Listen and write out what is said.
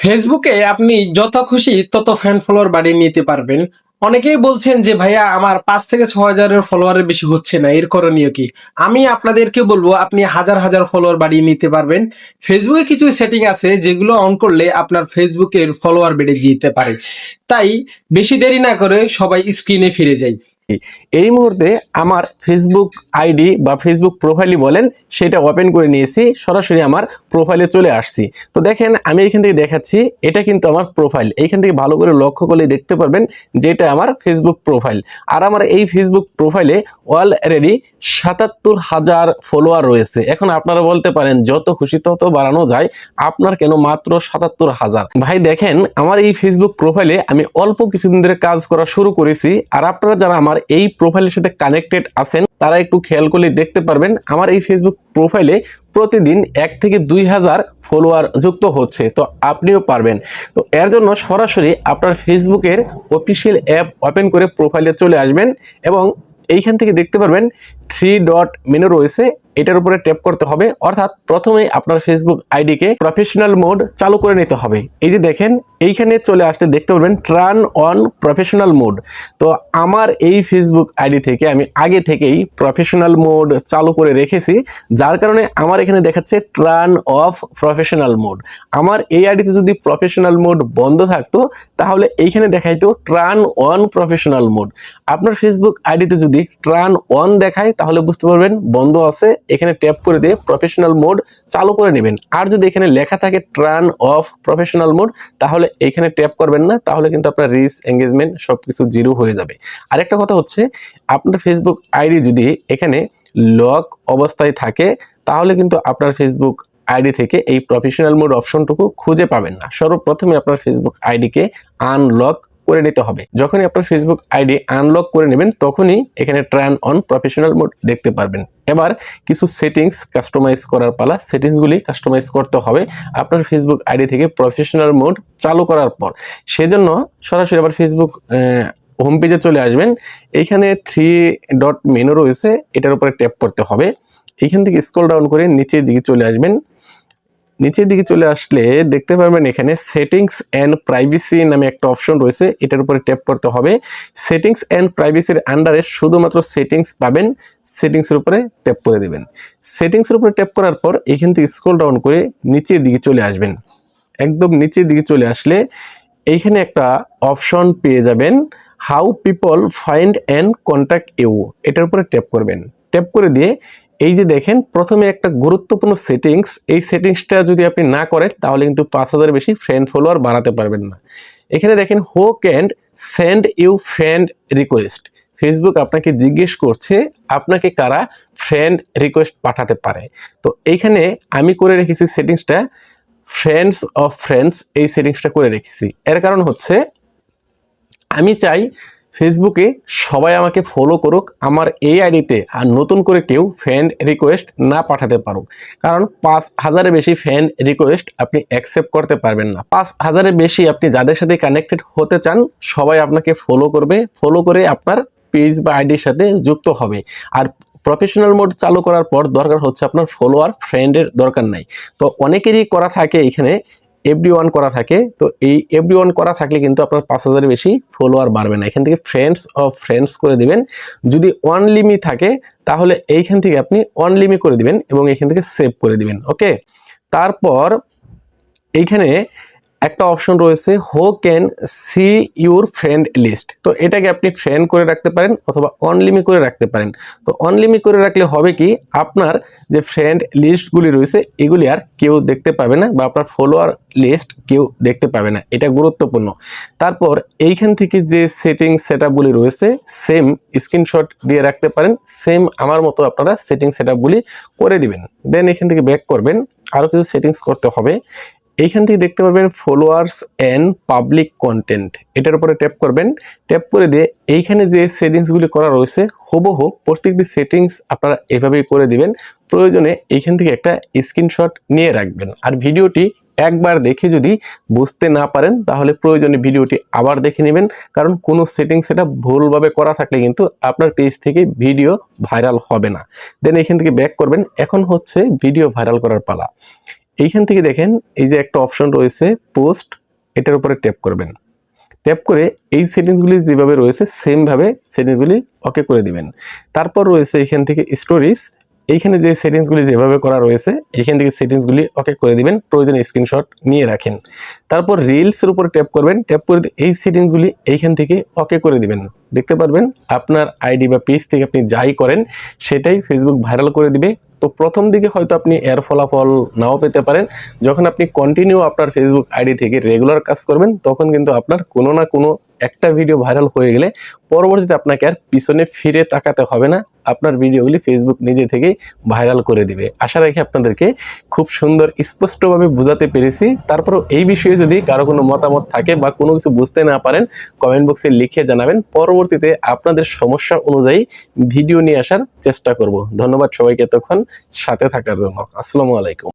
ফেসবুকে আপনি যত খুশি তত ফ্যান ফলোয়ার বাড়িয়ে নিতে পারবেন। অনেকেই বলছেন যে ভাইয়া আমার 5 থেকে 6 হাজারের ফলোয়ারের বেশি হচ্ছে না, এর করণীয় কি? আমি আপনাদেরকে বলবো আপনি হাজার হাজার ফলোয়ার বাড়িয়ে নিতে পারবেন। ফেসবুকে কিছু সেটিং আছে যেগুলো অন করলে আপনার ফেসবুকের ফলোয়ার বেড়ে যেতে পারে। তাই বেশি দেরি না করে সবাই স্ক্রিনে ফিরে যাই। এই মুহূর্তে আমার ফেসবুক আইডি বা ফেসবুক প্রোফাইলই বলেন সেটা ওপেন করে নিয়েছি, সরাসরি আমার প্রোফাইলে চলে আসছি। তো দেখেন আমি এখান থেকে দেখাচ্ছি, এটা কিন্তু আমার প্রোফাইল। এইখান থেকে ভালো করে লক্ষ্য করলে দেখতে পারবেন যে এটা আমার ফেসবুক প্রোফাইল। আর আমার এই ফেসবুক প্রোফাইলে অলরেডি ৭৭,০০০ ফলোয়ার রয়েছে। এখন আপনারা বলতে পারেন যত খুশি তত বাড়ানো যায়, আপনার কেন মাত্র ৭৭,০০০? ভাই দেখেন, আমার এই ফেসবুক প্রোফাইলে আমি অল্প কিছুদিন ধরে কাজ করা শুরু করেছি। আর আপনারা যারা আমার এই প্রোফাইলের সাথে কানেক্টেড আছেন তারা একটু খেয়াল করলে দেখতে পারবেন আমার এই ফেসবুক প্রোফাইলে প্রতিদিন ১ থেকে ২ হাজার ফলোয়ার যুক্ত হচ্ছে। তো আপনিও পারবেন। তো এর জন্য সরাসরি আপনার ফেসবুকের অফিসিয়াল অ্যাপ ওপেন করে প্রোফাইলে চলে আসবেন এবং এইখান থেকে দেখতে পারবেন 3 ডট মেনু রয়েছে, এটার উপরে ট্যাপ করতে হবে। অর্থাৎ প্রথমে আপনার ফেসবুক আইডিকে প্রফেশনাল মোড চালু করে নিতে হবে। এই যে দেখেন এইখানে চলে আসতে দেখতে পারবেন টার্ন অন প্রফেশনাল মোড। তো আমার এই ফেসবুক আইডি থেকে আমি আগে থেকেই প্রফেশনাল মোড চালু করে রেখেছি, যার কারণে আমার এখানে দেখাচ্ছে টার্ন অফ প্রফেশনাল মোড। আমার এই আইডিতে যদি প্রফেশনাল মোড বন্ধ থাকতো তাহলে এইখানে দেখাইতো টার্ন অন প্রফেশনাল মোড। আপনার ফেসবুক আইডিতে যদি টার্ন অন দেখায় তাহলে বুঝতে পারবেন বন্ধ আছে। এখানে ট্যাপ করে দিয়ে প্রফেশনাল মোড চালু করে নেবেন। আর যদি এখানে লেখা থাকে টার্ন অফ প্রফেশনাল মোড তাহলে এখানে ট্যাপ করবেন না, তাহলে কিন্তু আপনার রিচ এঙ্গেজমেন্ট সবকিছু জিরো হয়ে যাবে। আরেকটা কথা হচ্ছে, আপনার ফেসবুক আইডি যদি এখানে লক অবস্থায় থাকে তাহলে কিন্তু আপনার ফেসবুক আইডি থেকে এই প্রফেশনাল মোড অপশনটুকু খুঁজে পাবেন না। সর্বপ্রথমে আপনার ফেসবুক আইডিকে আনলক করে নিতে হবে। যখনই আপনার ফেসবুক আইডি আনলক করে নেবেন তখনই এখানে টার্ন অন প্রফেশনাল মোড দেখতে পারবেন। এবার কিছু সেটিংস কাস্টমাইজ করার পালা। সেটিংসগুলি কাস্টমাইজ করতে হবে আপনার ফেসবুক আইডি থেকে প্রফেশনাল মোড চালু করার পর। সেজন্য সরাসরি আবার ফেসবুক হোম পেজে চলে আসবেন। এইখানে 3 ডট মেনু রয়েছে, এটার উপরে ট্যাপ করতে হবে। এইখান থেকে স্ক্রল ডাউন করে নিচের দিকে চলে আসবেন। নিচের দিকে চলে আসলে দেখতে পারবেন এখানে সেটিংস অ্যান্ড প্রাইভেসি নামে একটা অপশন রয়েছে, এটার উপরে ট্যাপ করতে হবে। সেটিংস অ্যান্ড প্রাইভেসির আন্ডারে শুধুমাত্র সেটিংস পাবেন, সেটিংসের উপরে ট্যাপ করে দেবেন। সেটিংসের উপরে ট্যাপ করার পর এখান থেকে স্ক্রল ডাউন করে নিচের দিকে চলে আসবেন। একদম নিচের দিকে চলে আসলে এইখানে একটা অপশন পেয়ে যাবেন, how people find and contact you. এটার উপরে ট্যাপ করবেন। ট্যাপ করে দিয়ে এই যে দেখেন প্রথমে একটা গুরুত্বপূর্ণ সেটিংস, এই সেটিংসটা যদি আপনি না করেন তাহলে কিন্তু 5,000 বেশি ফ্রেন্ড ফলোয়ার বাড়াতে পারবেন না। এখানে দেখেন who can send you friend request. Facebook আপনাকে জিজ্ঞেস করছে আপনাকে কারা ফ্রেন্ড রিকোয়েস্ট পাঠাতে পারে। তো এইখানে আমি করে রেখেছি সেটিংসটা ফ্রেন্ডস অফ ফ্রেন্ডস, এই সেটিংসটা করে রেখেছি। এর কারণ হচ্ছে আমি চাই ফেসবুকে সবাই আমাকে ফলো করুক আমার এই আইডিতে, আর নতুন করে কেউ ফ্রেন্ড রিকোয়েস্ট না পাঠাতে পারুক। কারণ 5,000-এর বেশি ফ্রেন্ড রিকোয়েস্ট আপনি অ্যাকসেপ্ট করতে পারবেন না। 5,000-এর বেশি আপনি যাদের সাথে কানেক্টেড হতে চান সবাই আপনাকে ফলো করবে, ফলো করে আপনার পেজ বা আইডির সাথে যুক্ত হবে। আর প্রফেশনাল মোড চালু করার পর দরকার হচ্ছে আপনার ফলোয়ার, ফ্রেন্ডের দরকার নাই। তো অনেকেরই করা থাকে এখানে এভরিওয়ান করা থাকে। তো এই এভরিওয়ান করা থাকলে কিন্তু আপনার 5,000-এর বেশি ফলোয়ার বাড়বে না। এখান থেকে ফ্রেন্ডস অফ ফ্রেন্ডস করে দিবেন। যদি অনলিমি থাকে তাহলে এইখান থেকে আপনি অনলিমি করে দিবেন এবং এইখান থেকে সেভ করে দিবেন। ওকে, তারপর এইখানে একটা অপশন রয়েছে who can see your friend list. তো এটাকে আপনি ফ্রেন্ড করে রাখতে পারেন অথবা অনলিমি করে রাখতে পারেন। তো অনলিমি করে রাখলে হবে কি, আপনার যে ফ্রেন্ড লিস্টগুলি রয়েছে এগুলি আর কেউ দেখতে পাবে না বা আপনার ফলোয়ার লিস্ট কেউ দেখতে পাবে না, এটা গুরুত্বপূর্ণ। তারপর এইখান থেকে যে সেটিং সেটআপগুলি রয়েছে সেম স্ক্রিনশট দিয়ে রাখতে পারেন। সেম আমার মতো আপনারা সেটিং সেটআপগুলি করে দিবেন। দেন এখান থেকে ব্যাক করবেন, আরও কিছু সেটিংস করতে হবে। এইখান থেকে দেখতে পারবেন ফলোয়ার্স অ্যান্ড পাবলিক কন্টেন্ট, এটার উপরে ট্যাপ করবেন। ট্যাপ করে দিয়ে এইখানে যে সেটিংসগুলি করা রয়েছে হুবহু প্রত্যেকটি সেটিংস আপনারা এভাবেই করে দিবেন। প্রয়োজনে এইখান থেকে একটা স্ক্রিনশট নিয়ে রাখবেন। আর ভিডিওটি একবার দেখে যদি বুঝতে না পারেন তাহলে প্রয়োজনে ভিডিওটি আবার দেখে নেবেন, কারণ কোনো সেটিংস এটা ভুলভাবে করা থাকলে কিন্তু আপনার পেজ থেকে ভিডিও ভাইরাল হবে না। দেন এখান থেকে ব্যাক করবেন। এখন হচ্ছে ভিডিও ভাইরাল করার পালা। এইখান থেকে দেখেন এই যে একটা অপশন রয়েছে পোস্ট, এটার উপরে ট্যাপ করবেন। ট্যাপ করে এই সেটিংসগুলি যেভাবে রয়েছে সেমভাবে সেটিংসগুলি ওকে করে দিবেন। তারপর রয়েছে এখান থেকে স্টোরিজ, এইখানে যে সেটিংসগুলি যেভাবে করা রয়েছে এইখান থেকে সেটিংসগুলি ওকে করে দিবেন, প্রয়োজনে স্ক্রিনশট নিয়ে রাখেন। তারপর রিলসের উপরে ট্যাপ করবেন, ট্যাপ করে এই সেটিংসগুলি এইখান থেকে ওকে করে দিবেন। দেখতে পারবেন আপনার আইডি বা পেজ থেকে আপনি যাই করেন সেটাই ফেসবুক ভাইরাল করে দিবে। তো প্রথম দিকে হয়তো আপনি এর ফলাফল নাও পেতে পারেন, যখন আপনি কন্টিনিউ আপনার ফেসবুক আইডি থেকে রেগুলার কাজ করবেন তখন কিন্তু আপনার কোনো না কোনো একটা ভিডিও ভাইরাল হয়ে গেলে পরবর্তীতে আপনাকে আর পিছনে ফিরে তাকাতে হবে না, আপনার ভিডিওগুলি ফেসবুক নিজে থেকেই ভাইরাল করে দিবে। আশা রাখি আপনাদেরকে খুব সুন্দর স্পষ্টভাবে বোঝাতে পেরেছি। তারপরও এই বিষয়ে যদি কারো কোনো মতামত থাকে বা কোনো কিছু বুঝতে না পারেন কমেন্ট বক্সে লিখে জানাবেন, পরবর্তীতে আপনাদের সমস্যা অনুযায়ী ভিডিও নিয়ে আসার চেষ্টা করব। ধন্যবাদ সবাইকে এতক্ষণ সাথে থাকার জন্য। আসসালামু আলাইকুম।